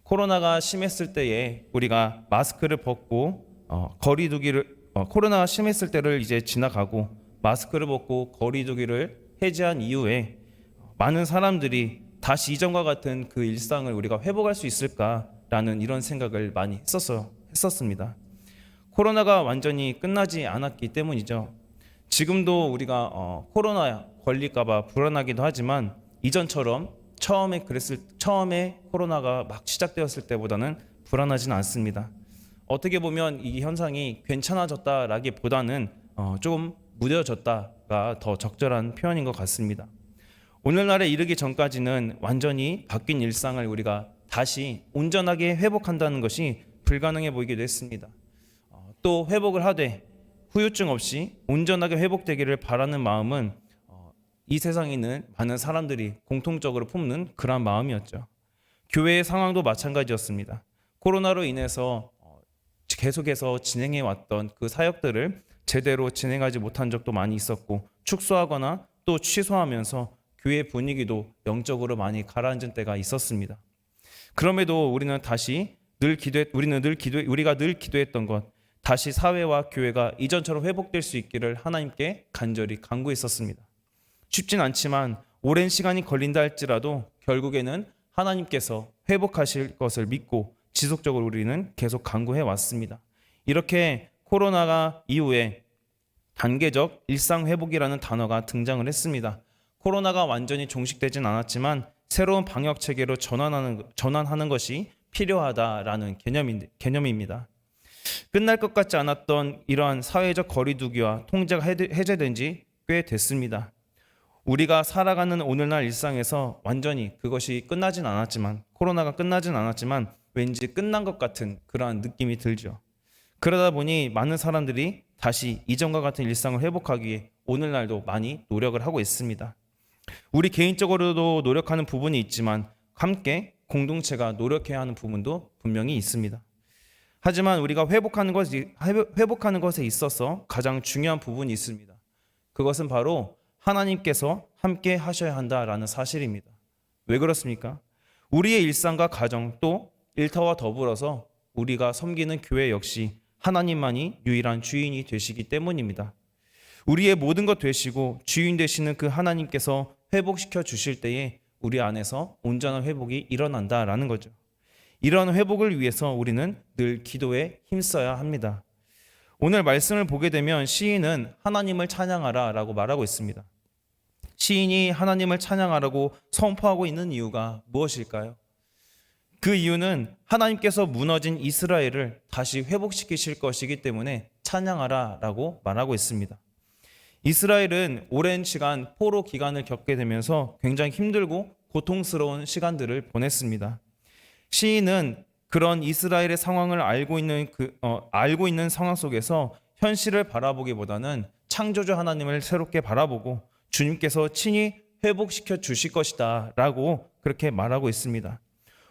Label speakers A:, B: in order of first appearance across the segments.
A: 코로나가 심했을 때에 우리가 마스크를 벗고 코로나가 심했을 때를 이제 지나가고 마스크를 벗고 거리두기를 해제한 이후에 많은 사람들이 다시 이전과 같은 그 일상을 우리가 회복할 수 있을까라는 이런 생각을 많이 했었습니다. 코로나가 완전히 끝나지 않았기 때문이죠. 지금도 우리가 코로나 걸릴까봐 불안하기도 하지만 이전처럼 처음에 코로나가 막 시작되었을 때보다는 불안하지는 않습니다. 어떻게 보면 이 현상이 괜찮아졌다라기보다는 조금 무뎌졌다가 더 적절한 표현인 것 같습니다. 오늘날에 이르기 전까지는 완전히 바뀐 일상을 우리가 다시 온전하게 회복한다는 것이 불가능해 보이기도 했습니다. 또 회복을 하되 후유증 없이 온전하게 회복되기를 바라는 마음은 이 세상에 있는 많은 사람들이 공통적으로 품는 그런 마음이었죠. 교회의 상황도 마찬가지였습니다. 코로나로 인해서 계속해서 진행해 왔던 그 사역들을 제대로 진행하지 못한 적도 많이 있었고 축소하거나 또 취소하면서 교회 분위기도 영적으로 많이 가라앉은 때가 있었습니다. 그럼에도 우리가 늘 기도했던 것, 다시 사회와 교회가 이전처럼 회복될 수 있기를 하나님께 간절히 간구했었습니다. 쉽진 않지만 오랜 시간이 걸린다 할지라도 결국에는 하나님께서 회복하실 것을 믿고 지속적으로 우리는 계속 간구해 왔습니다. 이렇게 코로나가 이후에 단계적 일상 회복이라는 단어가 등장을 했습니다. 코로나가 완전히 종식되진 않았지만 새로운 방역 체계로 전환하는 것이 필요하다라는 개념입니다. 끝날 것 같지 않았던 이러한 사회적 거리두기와 통제가 해제된 지 꽤 됐습니다. 우리가 살아가는 오늘날 일상에서 완전히 그것이 코로나가 끝나진 않았지만 왠지 끝난 것 같은 그러한 느낌이 들죠. 그러다 보니 많은 사람들이 다시 이전과 같은 일상을 회복하기 위해 오늘날도 많이 노력을 하고 있습니다. 우리 개인적으로도 노력하는 부분이 있지만 함께 공동체가 노력해야 하는 부분도 분명히 있습니다. 하지만 우리가 회복하는 것에 있어서 가장 중요한 부분이 있습니다. 그것은 바로 하나님께서 함께 하셔야 한다라는 사실입니다. 왜 그렇습니까? 우리의 일상과 가정 또 일터와 더불어서 우리가 섬기는 교회 역시 하나님만이 유일한 주인이 되시기 때문입니다. 우리의 모든 것 되시고 주인 되시는 그 하나님께서 회복시켜 주실 때에 우리 안에서 온전한 회복이 일어난다라는 거죠. 이런 회복을 위해서 우리는 늘 기도에 힘써야 합니다. 오늘 말씀을 보게 되면 시인은 하나님을 찬양하라 라고 말하고 있습니다. 시인이 하나님을 찬양하라고 선포하고 있는 이유가 무엇일까요? 그 이유는 하나님께서 무너진 이스라엘을 다시 회복시키실 것이기 때문에 찬양하라 라고 말하고 있습니다. 이스라엘은 오랜 시간 포로 기간을 겪게 되면서 굉장히 힘들고 고통스러운 시간들을 보냈습니다. 시인은 그런 이스라엘의 상황을 알고 있는 상황 속에서 현실을 바라보기보다는 창조주 하나님을 새롭게 바라보고 주님께서 친히 회복시켜 주실 것이다 라고 그렇게 말하고 있습니다.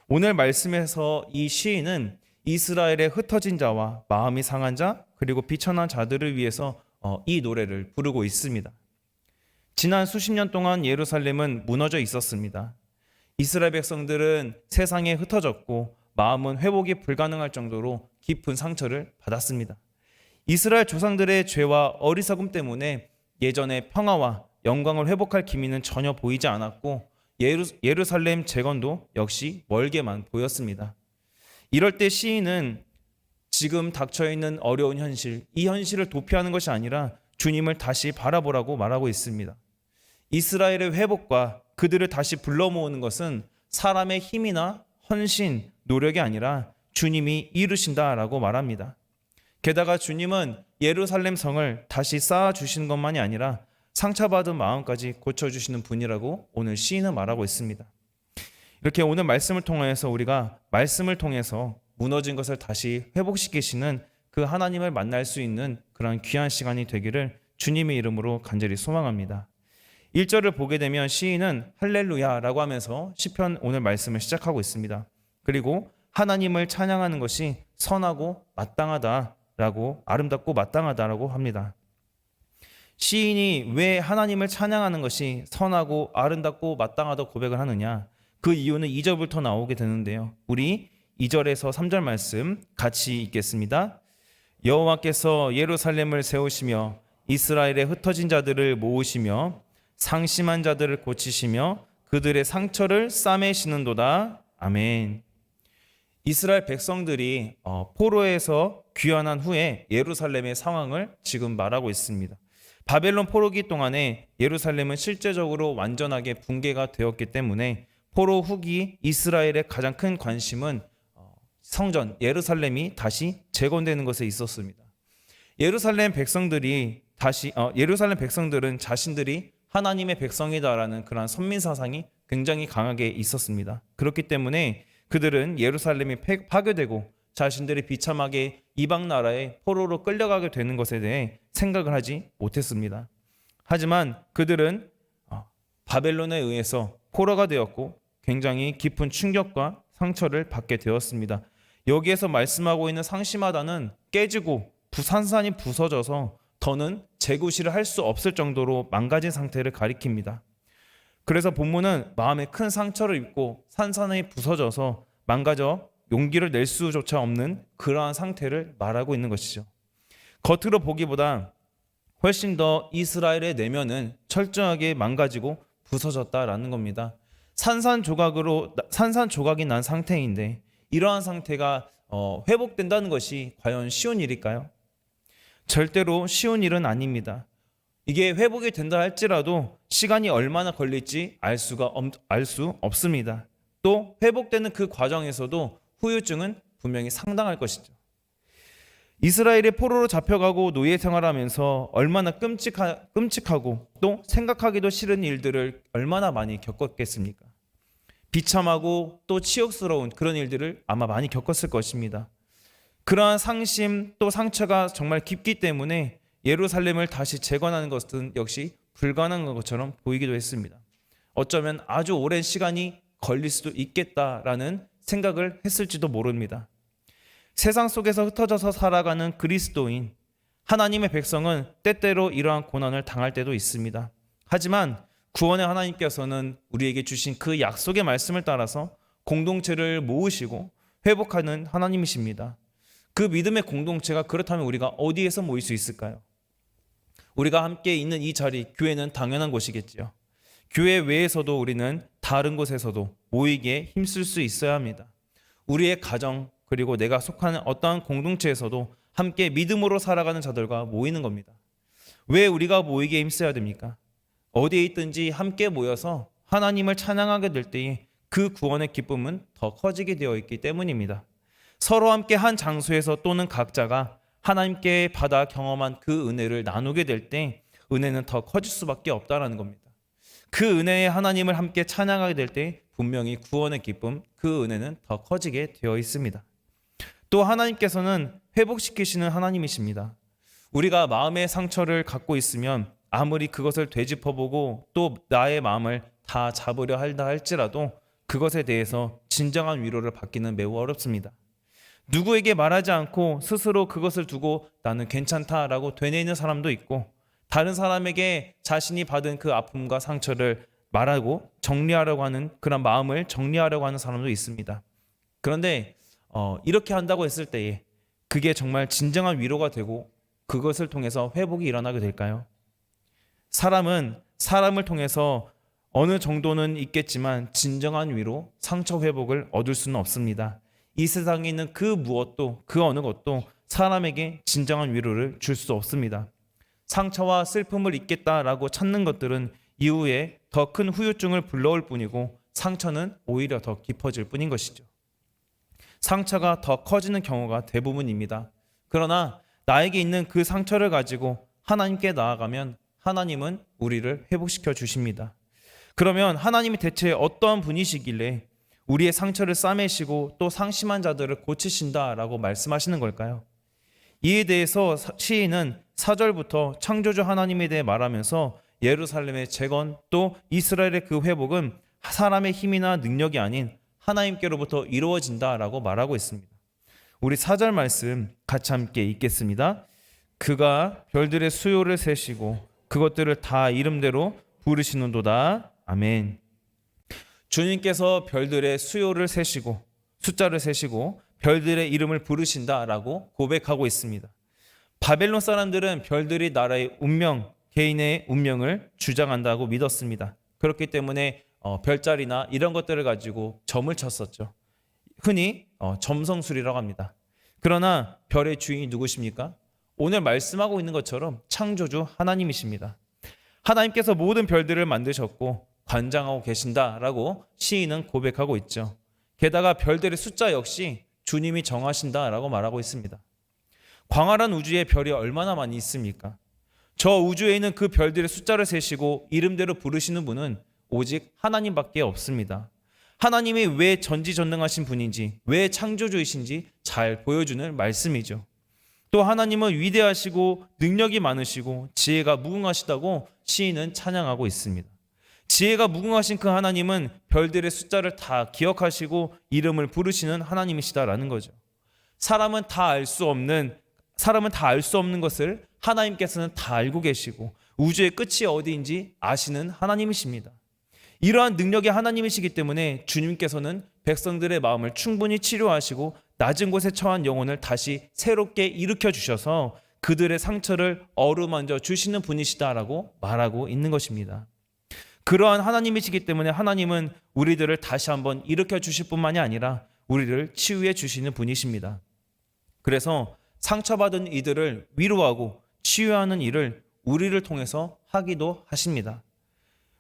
A: 오늘 말씀에서 이 시인은 이스라엘의 흩어진 자와 마음이 상한 자 그리고 비천한 자들을 위해서 이 노래를 부르고 있습니다. 지난 수십 년 동안 예루살렘은 무너져 있었습니다. 이스라엘 백성들은 세상에 흩어졌고 마음은 회복이 불가능할 정도로 깊은 상처를 받았습니다. 이스라엘 조상들의 죄와 어리석음 때문에 예전의 평화와 영광을 회복할 기미는 전혀 보이지 않았고 예루살렘 재건도 역시 멀게만 보였습니다. 이럴 때 시인은 지금 닥쳐있는 어려운 현실, 이 현실을 도피하는 것이 아니라 주님을 다시 바라보라고 말하고 있습니다. 이스라엘의 회복과 그들을 다시 불러 모으는 것은 사람의 힘이나 헌신, 노력이 아니라 주님이 이루신다라고 말합니다. 게다가 주님은 예루살렘 성을 다시 쌓아주시는 것만이 아니라 상처받은 마음까지 고쳐주시는 분이라고 오늘 시인은 말하고 있습니다. 이렇게 오늘 말씀을 통해서 무너진 것을 다시 회복시키시는 그 하나님을 만날 수 있는 그런 귀한 시간이 되기를 주님의 이름으로 간절히 소망합니다. 1절을 보게 되면 시인은 할렐루야라고 하면서 시편 오늘 말씀을 시작하고 있습니다. 그리고 하나님을 찬양하는 것이 선하고 마땅하다라고 아름답고 마땅하다라고 합니다. 시인이 왜 하나님을 찬양하는 것이 선하고 아름답고 마땅하다고 고백을 하느냐? 그 이유는 2절부터 나오게 되는데요. 우리 2절에서 3절 말씀 같이 읽겠습니다. 여호와께서 예루살렘을 세우시며 이스라엘의 흩어진 자들을 모으시며 상심한 자들을 고치시며 그들의 상처를 싸매시는도다. 아멘. 이스라엘 백성들이 포로에서 귀환한 후에 예루살렘의 상황을 지금 말하고 있습니다. 바벨론 포로기 동안에 예루살렘은 실제적으로 완전하게 붕괴가 되었기 때문에 포로 후기 이스라엘의 가장 큰 관심은 성전 예루살렘이 다시 재건되는 것에 있었습니다. 예루살렘 백성들은 자신들이 하나님의 백성이다라는 그러한 선민 사상이 굉장히 강하게 있었습니다. 그렇기 때문에 그들은 예루살렘이 파괴되고 자신들이 비참하게 이방 나라의 포로로 끌려가게 되는 것에 대해 생각을 하지 못했습니다. 하지만 그들은 바벨론에 의해서 포로가 되었고 굉장히 깊은 충격과 상처를 받게 되었습니다. 여기에서 말씀하고 있는 상심하다는 깨지고 산산이 부서져서 더는 재구시를 할 수 없을 정도로 망가진 상태를 가리킵니다. 그래서 본문은 마음에 큰 상처를 입고 산산이 부서져서 망가져 용기를 낼 수조차 없는 그러한 상태를 말하고 있는 것이죠. 겉으로 보기보다 훨씬 더 이스라엘의 내면은 철저하게 망가지고 부서졌다라는 겁니다. 산산조각이 난 상태인데 이러한 상태가 회복된다는 것이 과연 쉬운 일일까요? 절대로 쉬운 일은 아닙니다. 이게 회복이 된다 할지라도 시간이 얼마나 걸릴지 알 수 없습니다. 또 회복되는 그 과정에서도 후유증은 분명히 상당할 것이죠. 이스라엘의 포로로 잡혀가고 노예 생활하면서 얼마나 끔찍하고 또 생각하기도 싫은 일들을 얼마나 많이 겪었겠습니까? 비참하고 또 치욕스러운 그런 일들을 아마 많이 겪었을 것입니다. 그러한 상심 또 상처가 정말 깊기 때문에 예루살렘을 다시 재건하는 것은 역시 불가능한 것처럼 보이기도 했습니다. 어쩌면 아주 오랜 시간이 걸릴 수도 있겠다라는 생각을 했을지도 모릅니다. 세상 속에서 흩어져서 살아가는 그리스도인 하나님의 백성은 때때로 이러한 고난을 당할 때도 있습니다. 하지만 구원의 하나님께서는 우리에게 주신 그 약속의 말씀을 따라서 공동체를 모으시고 회복하는 하나님이십니다. 그 믿음의 공동체가 그렇다면 우리가 어디에서 모일 수 있을까요? 우리가 함께 있는 이 자리, 교회는 당연한 곳이겠지요. 교회 외에서도 우리는 다른 곳에서도 모이기에 힘쓸 수 있어야 합니다. 우리의 가정 그리고 내가 속하는 어떠한 공동체에서도 함께 믿음으로 살아가는 자들과 모이는 겁니다. 왜 우리가 모이기에 힘써야 됩니까? 어디에 있든지 함께 모여서 하나님을 찬양하게 될 때에 그 구원의 기쁨은 더 커지게 되어 있기 때문입니다. 서로 함께 한 장소에서 또는 각자가 하나님께 받아 경험한 그 은혜를 나누게 될 때 은혜는 더 커질 수밖에 없다라는 겁니다. 그 은혜의 하나님을 함께 찬양하게 될 때 분명히 구원의 기쁨, 그 은혜는 더 커지게 되어 있습니다. 또 하나님께서는 회복시키시는 하나님이십니다. 우리가 마음의 상처를 갖고 있으면 아무리 그것을 되짚어보고 또 나의 마음을 다 잡으려 한다 할지라도 그것에 대해서 진정한 위로를 받기는 매우 어렵습니다. 누구에게 말하지 않고 스스로 그것을 두고 나는 괜찮다라고 되뇌이는 사람도 있고 다른 사람에게 자신이 받은 그 아픔과 상처를 말하고 정리하려고 하는 그런 마음을 정리하려고 하는 사람도 있습니다. 그런데 이렇게 한다고 했을 때에 그게 정말 진정한 위로가 되고 그것을 통해서 회복이 일어나게 될까요? 사람은 사람을 통해서 어느 정도는 있겠지만 진정한 위로, 상처 회복을 얻을 수는 없습니다. 이 세상에 있는 그 무엇도 그 어느 것도 사람에게 진정한 위로를 줄 수 없습니다. 상처와 슬픔을 잊겠다라고 찾는 것들은 이후에 더 큰 후유증을 불러올 뿐이고 상처는 오히려 더 깊어질 뿐인 것이죠. 상처가 더 커지는 경우가 대부분입니다. 그러나 나에게 있는 그 상처를 가지고 하나님께 나아가면 하나님은 우리를 회복시켜 주십니다. 그러면 하나님이 대체 어떠한 분이시길래 우리의 상처를 싸매시고 또 상심한 자들을 고치신다라고 말씀하시는 걸까요? 이에 대해서 시인은 4절부터 창조주 하나님에 대해 말하면서 예루살렘의 재건 또 이스라엘의 그 회복은 사람의 힘이나 능력이 아닌 하나님께로부터 이루어진다라고 말하고 있습니다. 우리 4절 말씀 같이 함께 읽겠습니다. 그가 별들의 수요를 세시고 그것들을 다 이름대로 부르시는도다. 아멘. 주님께서 별들의 수요를 세시고 숫자를 세시고 별들의 이름을 부르신다라고 고백하고 있습니다. 바벨론 사람들은 별들이 나라의 운명, 개인의 운명을 주장한다고 믿었습니다. 그렇기 때문에 별자리나 이런 것들을 가지고 점을 쳤었죠. 흔히 점성술이라고 합니다. 그러나 별의 주인이 누구십니까? 오늘 말씀하고 있는 것처럼 창조주 하나님이십니다. 하나님께서 모든 별들을 만드셨고 관장하고 계신다라고 시인은 고백하고 있죠. 게다가 별들의 숫자 역시 주님이 정하신다라고 말하고 있습니다. 광활한 우주에 별이 얼마나 많이 있습니까? 저 우주에 있는 그 별들의 숫자를 세시고 이름대로 부르시는 분은 오직 하나님밖에 없습니다. 하나님이 왜 전지전능하신 분인지, 왜 창조주이신지 잘 보여주는 말씀이죠. 또 하나님은 위대하시고 능력이 많으시고 지혜가 무궁하시다고 시인은 찬양하고 있습니다. 지혜가 무궁하신 그 하나님은 별들의 숫자를 다 기억하시고 이름을 부르시는 하나님이시다라는 거죠. 사람은 다 알 수 없는 것을 하나님께서는 다 알고 계시고 우주의 끝이 어디인지 아시는 하나님이십니다. 이러한 능력의 하나님이시기 때문에 주님께서는 백성들의 마음을 충분히 치료하시고 낮은 곳에 처한 영혼을 다시 새롭게 일으켜 주셔서 그들의 상처를 어루만져 주시는 분이시다라고 말하고 있는 것입니다. 그러한 하나님이시기 때문에 하나님은 우리들을 다시 한번 일으켜 주실 뿐만이 아니라 우리를 치유해 주시는 분이십니다. 그래서 상처받은 이들을 위로하고 치유하는 일을 우리를 통해서 하기도 하십니다.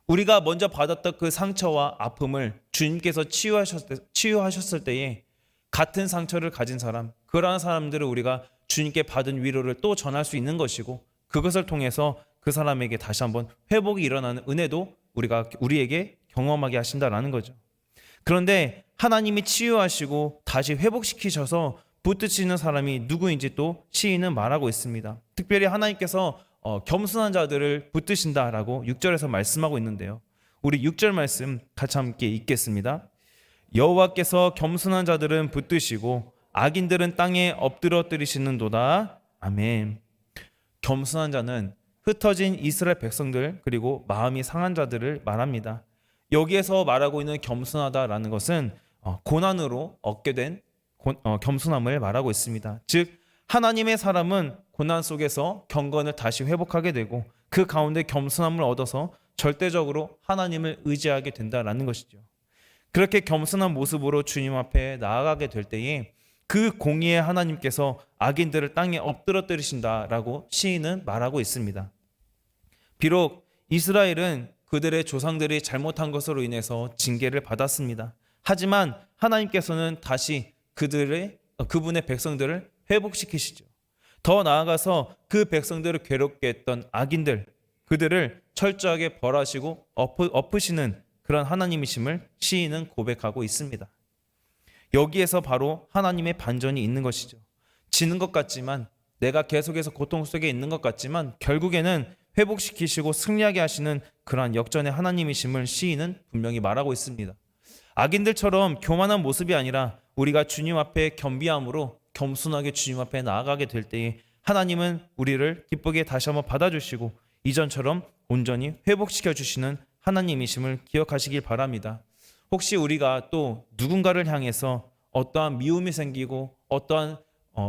A: 우리가 먼저 받았던 그 상처와 아픔을 주님께서 치유하셨을 때에 같은 상처를 가진 사람, 그러한 사람들을 우리가 주님께 받은 위로를 또 전할 수 있는 것이고 그것을 통해서 그 사람에게 다시 한번 회복이 일어나는 은혜도 우리에게 경험하게 하신다라는 거죠. 그런데 하나님이 치유하시고 다시 회복시키셔서 붙드시는 사람이 누구인지 또 시인은 말하고 있습니다. 특별히 하나님께서 겸손한 자들을 붙드신다라고 6절에서 말씀하고 있는데요. 우리 6절 말씀 같이 함께 읽겠습니다. 여호와께서 겸손한 자들은 붙드시고 악인들은 땅에 엎드러뜨리시는도다. 아멘. 겸손한 자는 흩어진 이스라엘 백성들 그리고 마음이 상한 자들을 말합니다. 여기에서 말하고 있는 겸손하다라는 것은 고난으로 얻게 된 겸손함을 말하고 있습니다. 즉 하나님의 사람은 고난 속에서 경건을 다시 회복하게 되고 그 가운데 겸손함을 얻어서 절대적으로 하나님을 의지하게 된다라는 것이죠. 그렇게 겸손한 모습으로 주님 앞에 나아가게 될 때에 그 공의의 하나님께서 악인들을 땅에 엎드러뜨리신다라고 시인은 말하고 있습니다. 비록 이스라엘은 그들의 조상들이 잘못한 것으로 인해서 징계를 받았습니다. 하지만 하나님께서는 다시 그분의 백성들을 회복시키시죠. 더 나아가서 그 백성들을 괴롭게 했던 악인들, 그들을 철저하게 벌하시고 엎으시는 그런 하나님이심을 시인은 고백하고 있습니다. 여기에서 바로 하나님의 반전이 있는 것이죠. 지는 것 같지만, 내가 계속해서 고통 속에 있는 것 같지만 결국에는 회복시키시고 승리하게 하시는 그러한 역전의 하나님이심을 시인은 분명히 말하고 있습니다. 악인들처럼 교만한 모습이 아니라 우리가 주님 앞에 겸비함으로 겸손하게 주님 앞에 나아가게 될 때에 하나님은 우리를 기쁘게 다시 한번 받아주시고 이전처럼 온전히 회복시켜 주시는 하나님이심을 기억하시길 바랍니다. 혹시 우리가 또 누군가를 향해서 어떠한 미움이 생기고 어떠한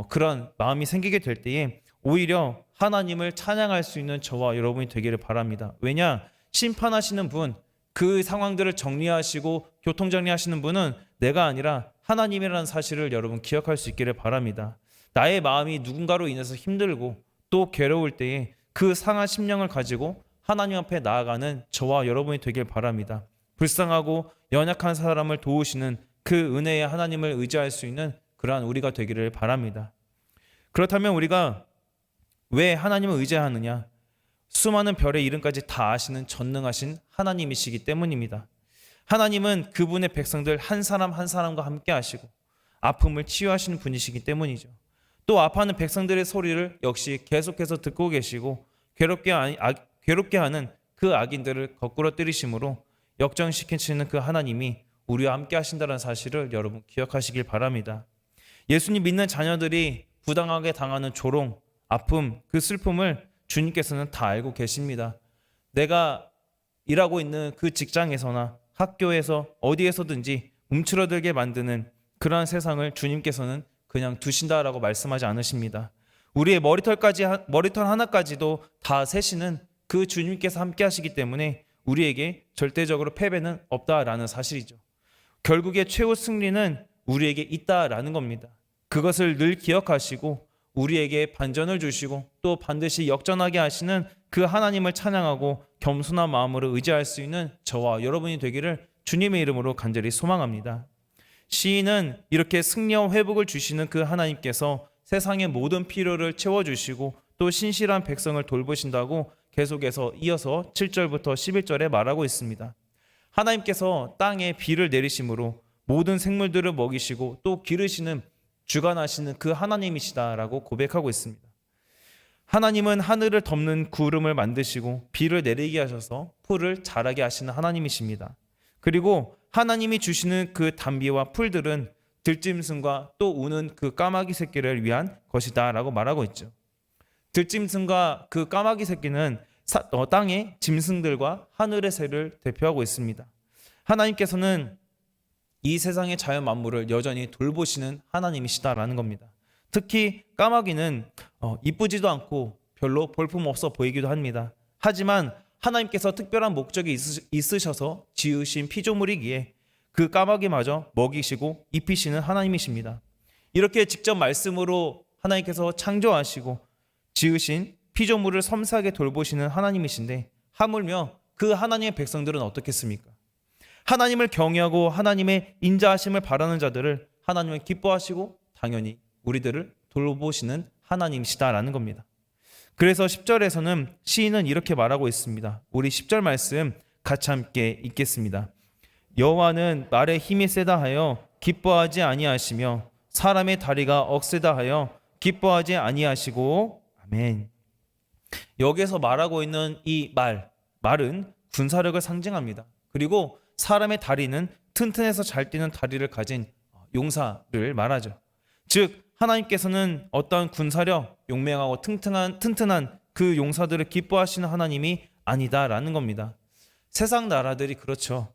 A: 그런 마음이 생기게 될 때에 오히려 하나님을 찬양할 수 있는 저와 여러분이 되기를 바랍니다. 왜냐? 심판하시는 분, 그 상황들을 정리하시고 교통정리하시는 분은 내가 아니라 하나님이라는 사실을 여러분 기억할 수 있기를 바랍니다. 나의 마음이 누군가로 인해서 힘들고 또 괴로울 때에 그 상한 심령을 가지고 하나님 앞에 나아가는 저와 여러분이 되길 바랍니다. 불쌍하고 연약한 사람을 도우시는 그 은혜의 하나님을 의지할 수 있는 그러한 우리가 되기를 바랍니다. 그렇다면 우리가 왜 하나님을 의지하느냐? 수많은 별의 이름까지 다 아시는 전능하신 하나님이시기 때문입니다. 하나님은 그분의 백성들 한 사람 한 사람과 함께 하시고 아픔을 치유하시는 분이시기 때문이죠. 또 아파하는 백성들의 소리를 역시 계속해서 듣고 계시고 괴롭게 하는 그 악인들을 거꾸로 때리심으로 역전시키시는 그 하나님이 우리와 함께 하신다는 사실을 여러분 기억하시길 바랍니다. 예수님 믿는 자녀들이 부당하게 당하는 조롱, 아픔, 그 슬픔을 주님께서는 다 알고 계십니다. 내가 일하고 있는 그 직장에서나 학교에서 어디에서든지 움츠러들게 만드는 그러한 세상을 주님께서는 그냥 두신다라고 말씀하지 않으십니다. 우리의 머리털 하나까지도 다 세시는 그 주님께서 함께 하시기 때문에 우리에게 절대적으로 패배는 없다라는 사실이죠. 결국에 최후 승리는 우리에게 있다라는 겁니다. 그것을 늘 기억하시고 우리에게 반전을 주시고 또 반드시 역전하게 하시는 그 하나님을 찬양하고 겸손한 마음으로 의지할 수 있는 저와 여러분이 되기를 주님의 이름으로 간절히 소망합니다. 시인은 이렇게 승리와 회복을 주시는 그 하나님께서 세상의 모든 필요를 채워주시고 또 신실한 백성을 돌보신다고 계속해서 이어서 7절부터 11절에 말하고 있습니다. 하나님께서 땅에 비를 내리심으로 모든 생물들을 먹이시고 또 기르시는 주관하시는 그 하나님이시다라고 고백하고 있습니다. 하나님은 하늘을 덮는 구름을 만드시고 비를 내리게 하셔서 풀을 자라게 하시는 하나님이십니다. 그리고 하나님이 주시는 그 단비와 풀들은 들짐승과 또 우는 그 까마귀 새끼를 위한 것이다 라고 말하고 있죠. 들짐승과 그 까마귀 새끼는 땅의 짐승들과 하늘의 새를 대표하고 있습니다. 하나님께서는 이 세상의 자연 만물을 여전히 돌보시는 하나님이시다라는 겁니다. 특히 까마귀는 이쁘지도 않고 별로 볼품없어 보이기도 합니다. 하지만 하나님께서 특별한 목적이 있으셔서 지으신 피조물이기에 그 까마귀마저 먹이시고 입히시는 하나님이십니다. 이렇게 직접 말씀으로 하나님께서 창조하시고 지으신 피조물을 섬세하게 돌보시는 하나님이신데 하물며 그 하나님의 백성들은 어떻겠습니까? 하나님을 경외하고 하나님의 인자하심을 바라는 자들을 하나님을 기뻐하시고 당연히 우리들을 돌보시는 하나님이시다라는 겁니다. 그래서 10절에서는 시인은 이렇게 말하고 있습니다. 우리 10절 말씀 같이 함께 읽겠습니다. 여호와는 말에 힘이 세다 하여 기뻐하지 아니하시며 사람의 다리가 억세다 하여 기뻐하지 아니하시고 아멘. 여기에서 말하고 있는 이 말은 군사력을 상징합니다. 그리고 사람의 다리는 튼튼해서 잘 뛰는 다리를 가진 용사를 말하죠. 즉 하나님께서는 어떤 군사력, 용맹하고 튼튼한 그 용사들을 기뻐하시는 하나님이 아니다라는 겁니다. 세상 나라들이 그렇죠.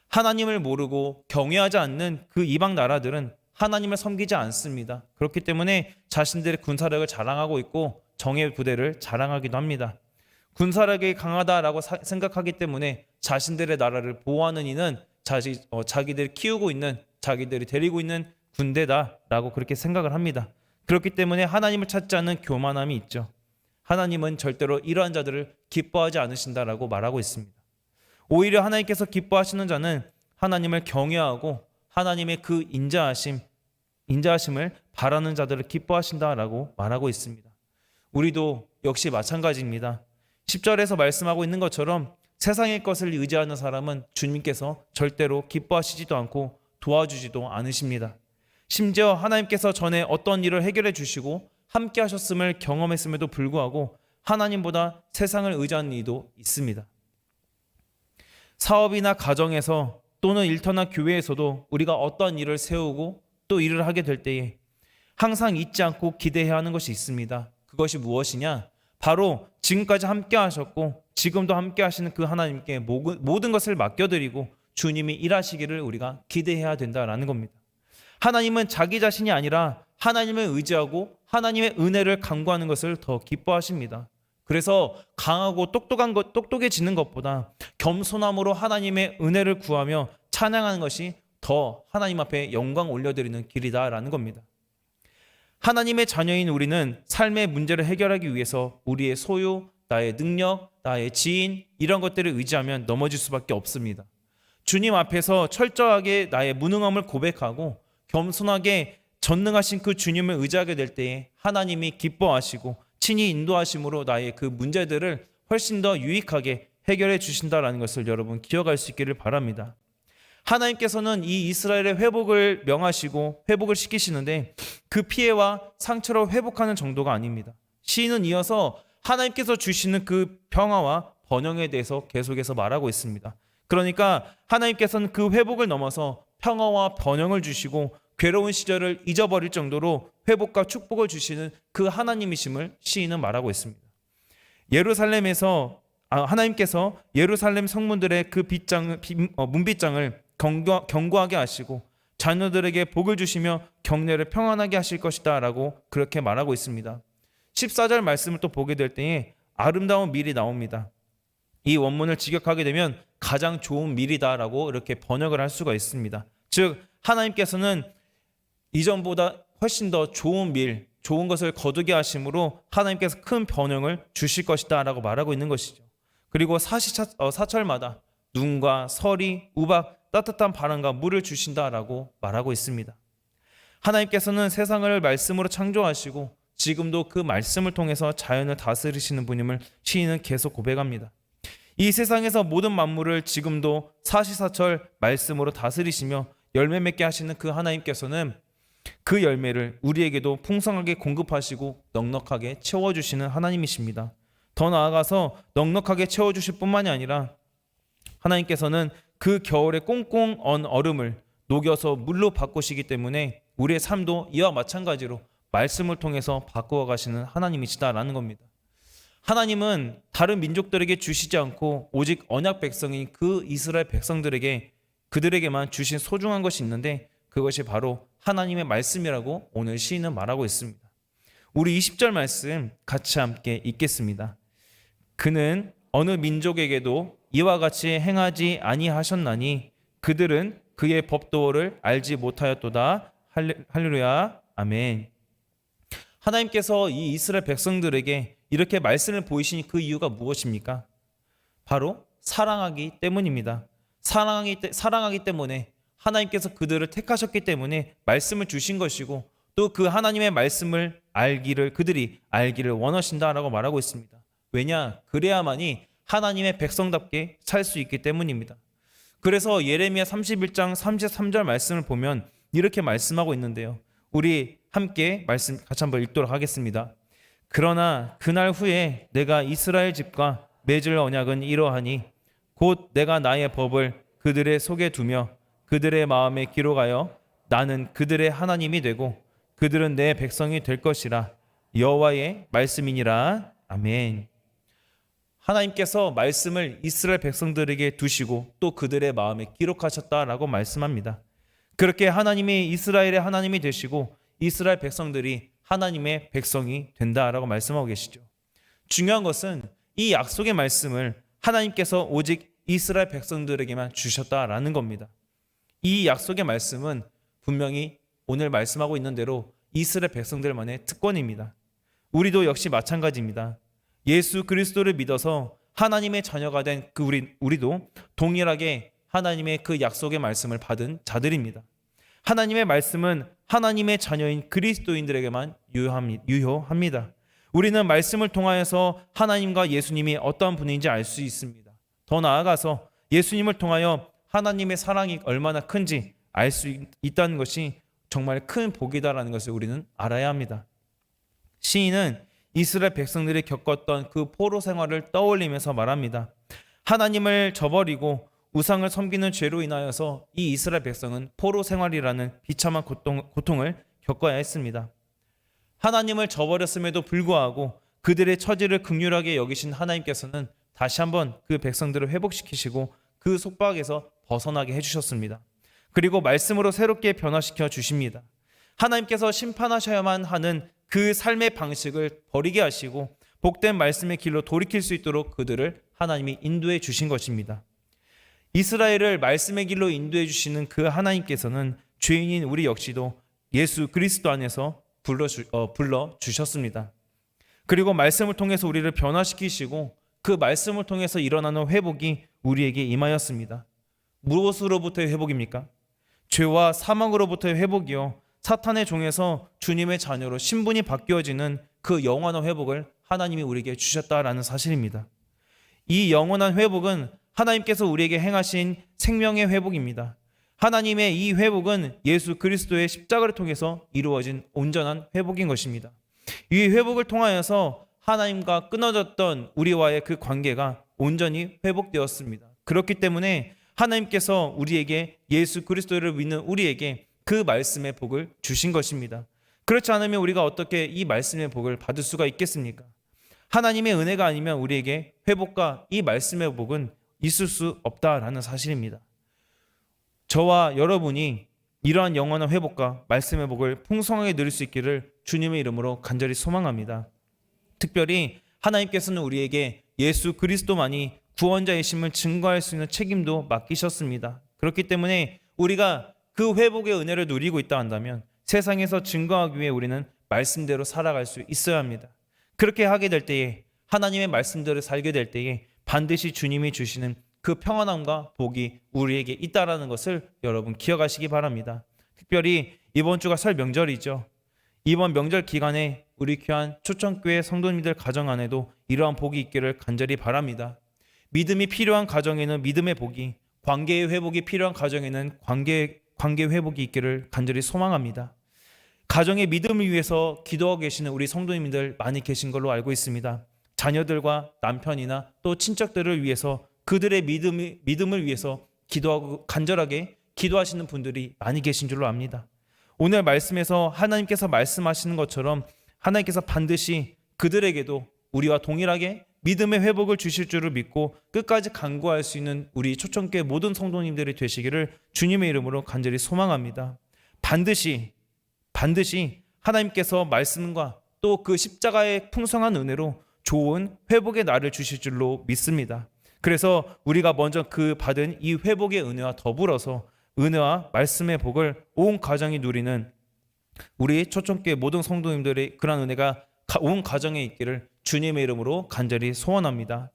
A: 하나님을 모르고 경외하지 않는 그 이방 나라들은 하나님을 섬기지 않습니다. 그렇기 때문에 자신들의 군사력을 자랑하고 있고 정예 부대를 자랑하기도 합니다. 군사력이 강하다라고 생각하기 때문에 자신들의 나라를 보호하는 이는 자기들이 키우고 있는, 자기들이 데리고 있는 군대다라고 그렇게 생각을 합니다. 그렇기 때문에 하나님을 찾지 않는 교만함이 있죠. 하나님은 절대로 이러한 자들을 기뻐하지 않으신다라고 말하고 있습니다. 오히려 하나님께서 기뻐하시는 자는 하나님을 경외하고 하나님의 그 인자하심을 바라는 자들을 기뻐하신다라고 말하고 있습니다. 우리도 역시 마찬가지입니다. 10절에서 말씀하고 있는 것처럼 세상의 것을 의지하는 사람은 주님께서 절대로 기뻐하시지도 않고 도와주지도 않으십니다. 심지어 하나님께서 전에 어떤 일을 해결해 주시고 함께 하셨음을 경험했음에도 불구하고 하나님보다 세상을 의지하는 이도 있습니다. 사업이나 가정에서 또는 일터나 교회에서도 우리가 어떤 일을 세우고 또 일을 하게 될 때에 항상 잊지 않고 기대해야 하는 것이 있습니다. 그것이 무엇이냐? 바로 지금까지 함께 하셨고 지금도 함께 하시는 그 하나님께 모든 것을 맡겨드리고 주님이 일하시기를 우리가 기대해야 된다라는 겁니다. 하나님은 자기 자신이 아니라 하나님을 의지하고 하나님의 은혜를 간구하는 것을 더 기뻐하십니다. 그래서 강하고 똑똑해지는 것보다 겸손함으로 하나님의 은혜를 구하며 찬양하는 것이 더 하나님 앞에 영광 올려드리는 길이다라는 겁니다. 하나님의 자녀인 우리는 삶의 문제를 해결하기 위해서 우리의 소유, 나의 능력, 나의 지인 이런 것들을 의지하면 넘어질 수밖에 없습니다. 주님 앞에서 철저하게 나의 무능함을 고백하고 겸손하게 전능하신 그 주님을 의지하게 될 때에 하나님이 기뻐하시고 친히 인도하심으로 나의 그 문제들을 훨씬 더 유익하게 해결해 주신다라는 것을 여러분 기억할 수 있기를 바랍니다. 하나님께서는 이 이스라엘의 회복을 명하시고 회복을 시키시는데 그 피해와 상처로 회복하는 정도가 아닙니다. 시인은 이어서 하나님께서 주시는 그 평화와 번영에 대해서 계속해서 말하고 있습니다. 그러니까 하나님께서는 그 회복을 넘어서 평화와 번영을 주시고 괴로운 시절을 잊어버릴 정도로 회복과 축복을 주시는 그 하나님이심을 시인은 말하고 있습니다. 하나님께서 예루살렘 성문들의 그 문빗장을 견고하게 하시고 자녀들에게 복을 주시며 경내를 평안하게 하실 것이다 라고 그렇게 말하고 있습니다. 14절 말씀을 또 보게 될 때에 아름다운 밀이 나옵니다. 이 원문을 직역하게 되면 가장 좋은 밀이다 라고 이렇게 번역을 할 수가 있습니다. 즉 하나님께서는 이전보다 훨씬 더 좋은 밀, 좋은 것을 거두게 하심으로 하나님께서 큰 번영을 주실 것이다 라고 말하고 있는 것이죠. 그리고 사철마다 눈과 서리, 우박, 따뜻한 바람과 물을 주신다라고 말하고 있습니다. 하나님께서는 세상을 말씀으로 창조하시고 지금도 그 말씀을 통해서 자연을 다스리시는 분임을 시인은 계속 고백합니다. 이 세상에서 모든 만물을 지금도 사시사철 말씀으로 다스리시며 열매 맺게 하시는 그 하나님께서는 그 열매를 우리에게도 풍성하게 공급하시고 넉넉하게 채워주시는 하나님이십니다. 더 나아가서 넉넉하게 채워주실 뿐만이 아니라 하나님께서는 그 겨울에 꽁꽁 언 얼음을 녹여서 물로 바꾸시기 때문에 우리의 삶도 이와 마찬가지로 말씀을 통해서 바꾸어 가시는 하나님이시다라는 겁니다. 하나님은 다른 민족들에게 주시지 않고 오직 언약 백성인 그 이스라엘 백성들에게 그들에게만 주신 소중한 것이 있는데 그것이 바로 하나님의 말씀이라고 오늘 시인은 말하고 있습니다. 우리 20절 말씀 같이 함께 읽겠습니다. 그는 어느 민족에게도 이와 같이 행하지 아니하셨나니 그들은 그의 법도를 알지 못하였도다. 할렐루야. 아멘. 하나님께서 이 이스라엘 백성들에게 이렇게 말씀을 보이신 그 이유가 무엇입니까? 바로 사랑하기 때문입니다. 사랑하기 때문에 하나님께서 그들을 택하셨기 때문에 말씀을 주신 것이고 또 그 하나님의 말씀을 그들이 알기를 원하신다라고 말하고 있습니다. 왜냐? 그래야만이 하나님의 백성답게 살 수 있기 때문입니다. 그래서 예레미야 31장 33절 말씀을 보면 이렇게 말씀하고 있는데요. 우리 함께 말씀 같이 한번 읽도록 하겠습니다. 그러나 그날 후에 내가 이스라엘 집과 맺을 언약은 이러하니 곧 내가 나의 법을 그들의 속에 두며 그들의 마음에 기록하여 나는 그들의 하나님이 되고 그들은 내 백성이 될 것이라. 여호와의 말씀이니라. 아멘. 하나님께서 말씀을 이스라엘 백성들에게 두시고 또 그들의 마음에 기록하셨다라고 말씀합니다. 그렇게 하나님이 이스라엘의 하나님이 되시고 이스라엘 백성들이 하나님의 백성이 된다라고 말씀하고 계시죠. 중요한 것은 이 약속의 말씀을 하나님께서 오직 이스라엘 백성들에게만 주셨다라는 겁니다. 이 약속의 말씀은 분명히 오늘 말씀하고 있는 대로 이스라엘 백성들만의 특권입니다. 우리도 역시 마찬가지입니다. 예수 그리스도를 믿어서 하나님의 자녀가 된 우리도 동일하게 하나님의 그 약속의 말씀을 받은 자들입니다. 하나님의 말씀은 하나님의 자녀인 그리스도인들에게만 유효합니다. 우리는 말씀을 통하여서 하나님과 예수님이 어떠한 분인지 알 수 있습니다. 더 나아가서 예수님을 통하여 하나님의 사랑이 얼마나 큰지 알 수 있다는 것이 정말 큰 복이다라는 것을 우리는 알아야 합니다. 시인은 이스라엘 백성들이 겪었던 그 포로 생활을 떠올리면서 말합니다. 하나님을 저버리고 우상을 섬기는 죄로 인하여서 이 이스라엘 백성은 포로 생활이라는 비참한 고통을 겪어야 했습니다. 하나님을 저버렸음에도 불구하고 그들의 처지를 긍휼하게 여기신 하나님께서는 다시 한번 그 백성들을 회복시키시고 그 속박에서 벗어나게 해주셨습니다. 그리고 말씀으로 새롭게 변화시켜 주십니다. 하나님께서 심판하셔야만 하는 그 삶의 방식을 버리게 하시고 복된 말씀의 길로 돌이킬 수 있도록 그들을 하나님이 인도해 주신 것입니다. 이스라엘을 말씀의 길로 인도해 주시는 그 하나님께서는 죄인인 우리 역시도 예수 그리스도 안에서 불러 주셨습니다. 그리고 말씀을 통해서 우리를 변화시키시고 그 말씀을 통해서 일어나는 회복이 우리에게 임하였습니다. 무엇으로부터의 회복입니까? 죄와 사망으로부터의 회복이요, 사탄의 종에서 주님의 자녀로 신분이 바뀌어지는 그 영원한 회복을 하나님이 우리에게 주셨다라는 사실입니다. 이 영원한 회복은 하나님께서 우리에게 행하신 생명의 회복입니다. 하나님의 이 회복은 예수 그리스도의 십자가를 통해서 이루어진 온전한 회복인 것입니다. 이 회복을 통하여서 하나님과 끊어졌던 우리와의 그 관계가 온전히 회복되었습니다. 그렇기 때문에 하나님께서 우리에게 예수 그리스도를 믿는 우리에게 그 말씀의 복을 주신 것입니다. 그렇지 않으면 우리가 어떻게 이 말씀의 복을 받을 수가 있겠습니까? 하나님의 은혜가 아니면 우리에게 회복과 이 말씀의 복은 있을 수 없다라는 사실입니다. 저와 여러분이 이러한 영원한 회복과 말씀의 복을 풍성하게 누릴 수 있기를 주님의 이름으로 간절히 소망합니다. 특별히 하나님께서는 우리에게 예수 그리스도만이 구원자이심을 증거할 수 있는 책임도 맡기셨습니다. 그렇기 때문에 우리가 그 회복의 은혜를 누리고 있다 한다면 세상에서 증거하기 위해 우리는 말씀대로 살아갈 수 있어야 합니다. 그렇게 하게 될 때에, 하나님의 말씀대로 살게 될 때에 반드시 주님이 주시는 그 평안함과 복이 우리에게 있다라는 것을 여러분 기억하시기 바랍니다. 특별히 이번 주가 설 명절이죠. 이번 명절 기간에 우리 귀한 초청교회 성도님들 가정 안에도 이러한 복이 있기를 간절히 바랍니다. 믿음이 필요한 가정에는 믿음의 복이, 관계의 회복이 필요한 가정에는 관계 회복이 있기를 간절히 소망합니다. 가정의 믿음을 위해서 기도하고 계시는 우리 성도님들 많이 계신 걸로 알고 있습니다. 자녀들과 남편이나 또 친척들을 위해서 그들의 믿음을 위해서 기도하고 간절하게 기도하시는 분들이 많이 계신 줄로 압니다. 오늘 말씀에서 하나님께서 말씀하시는 것처럼 하나님께서 반드시 그들에게도 우리와 동일하게 믿음의 회복을 주실 줄을 믿고 끝까지 간구할 수 있는 우리 초청교회 모든 성도님들이 되시기를 주님의 이름으로 간절히 소망합니다. 반드시 하나님께서 말씀과 또 그 십자가의 풍성한 은혜로 좋은 회복의 날을 주실 줄로 믿습니다. 그래서 우리가 먼저 그 받은 이 회복의 은혜와 더불어서 은혜와 말씀의 복을 온 가정이 누리는 우리 초청교회 모든 성도님들의 그런 은혜가 온 가정에 있기를 주님의 이름으로 간절히 소원합니다.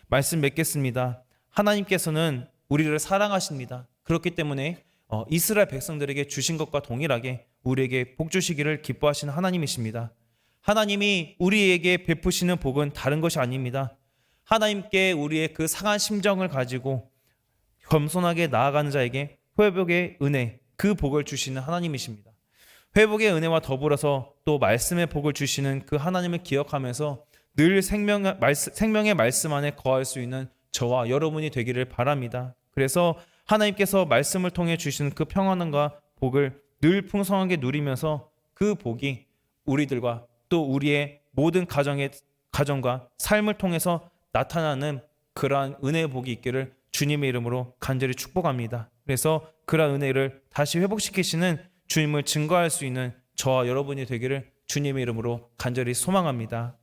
A: 말씀 맺겠습니다. 하나님께서는 우리를 사랑하십니다. 그렇기 때문에 이스라엘 백성들에게 주신 것과 동일하게 우리에게 복 주시기를 기뻐하시는 하나님이십니다. 하나님이 우리에게 베푸시는 복은 다른 것이 아닙니다. 하나님께 우리의 그 상한 심정을 가지고 겸손하게 나아가는 자에게 회복의 은혜, 그 복을 주시는 하나님이십니다. 회복의 은혜와 더불어서 또 말씀의 복을 주시는 그 하나님을 기억하면서 늘 생명의 말씀 안에 거할 수 있는 저와 여러분이 되기를 바랍니다. 그래서 하나님께서 말씀을 통해 주시는 그 평안함과 복을 늘 풍성하게 누리면서 그 복이 우리들과 또 우리의 모든 가정과 삶을 통해서 나타나는 그러한 은혜의 복이 있기를 주님의 이름으로 간절히 축복합니다. 그래서 그러한 은혜를 다시 회복시키시는 주님을 증거할 수 있는 저와 여러분이 되기를 주님의 이름으로 간절히 소망합니다.